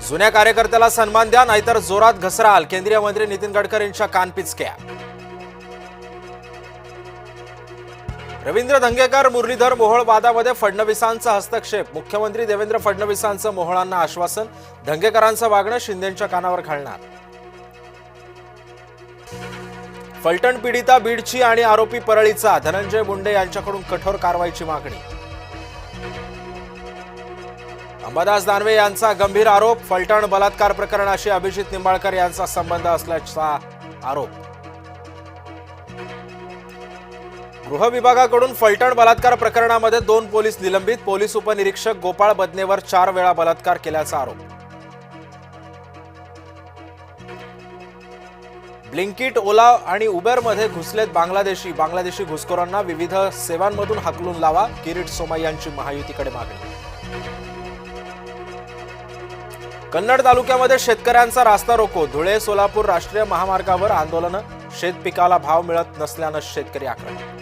जुन्या कार्यकर्त्याला सन्मान द्या नाहीतर जोरात घसराल, केंद्रीय मंत्री नितीन गडकरींच्या कानपिचक्या. रवींद्र धंगेकर मुरलीधर मोहोळ वादामध्ये फडणवीसांचा हस्तक्षेप, मुख्यमंत्री देवेंद्र फडणवीसांचं मोहोळांना आश्वासन, धंगेकरांचं वागणं शिंदेंच्या कानावर घालणार. फलटण पीडिता बीडची आणि आरोपी परळीचा, धनंजय मुंडे यांच्याकडून कठोर कारवाईची मागणी. अंबादास दानवे यांचा गंभीर आरोप, फलटण बलात्कार प्रकरणाशी अभिजित निंबाळकर यांचा संबंध असल्याचा आरोप. गृह विभागाकडून फलटण बलात्कार प्रकरणामध्ये 2 पोलीस निलंबित, पोलीस उपनिरीक्षक गोपाळ बदनेवर 4 वेळा बलात्कार केल्याचा आरोप. ब्लिंकिट, ओला आणि उबेरमध्ये घुसलेत बांगलादेशी घुसखोरांना विविध सेवांमधून हाकलून लावा, किरीट सोमाई यांची महायुतीकडे मागणी. कन्नड तालुक्यामध्ये शेतकऱ्यांचा रास्ता रोको, धुळे सोलापूर राष्ट्रीय महामार्गावर आंदोलन, शेत पिकाला भाव मिळत नसल्यानं शेतकरी आक्रमक.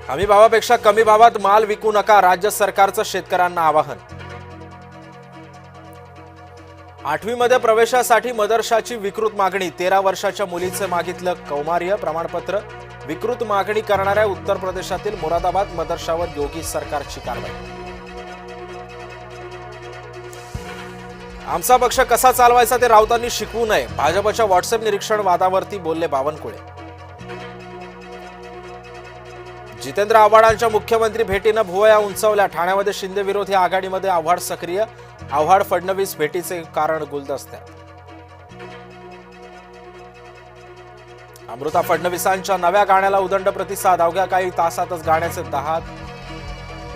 हमी भावापेक्षा कमी भावात माल विकू नका, राज्य सरकारचं शेतकऱ्यांना आवाहन. 8वी मध्ये प्रवेशासाठी मदरशाची विकृत मागणी, 13 वर्षाच्या मुलीचे मागितलं कौमार्य प्रमाणपत्र, विकृत मागणी करणाऱ्या उत्तर प्रदेशातील मुरादाबाद मदरशावर योगी सरकारची कारवाई. आमचा पक्ष कसा चालवायचा ते राऊतांनी शिकवू नये, भाजपच्या व्हॉट्सअप निरीक्षण वादावरती बोलले बावनकुळे. जितेंद्र आव्हाडांच्या मुख्यमंत्री भेटीनं भुवया उंचावल्या, ठाण्यामध्ये शिंदे विरोधी आघाडीमध्ये आव्हाड सक्रिय, आव्हाड फडणवीस भेटीचे कारण गुलदस्त्यात. अमृता फडणवीसांच्या नव्या गाण्याला उदंड प्रतिसाद, अवघ्या काही तासातच गाण्याचे 10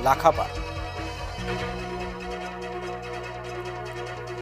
लाखापार.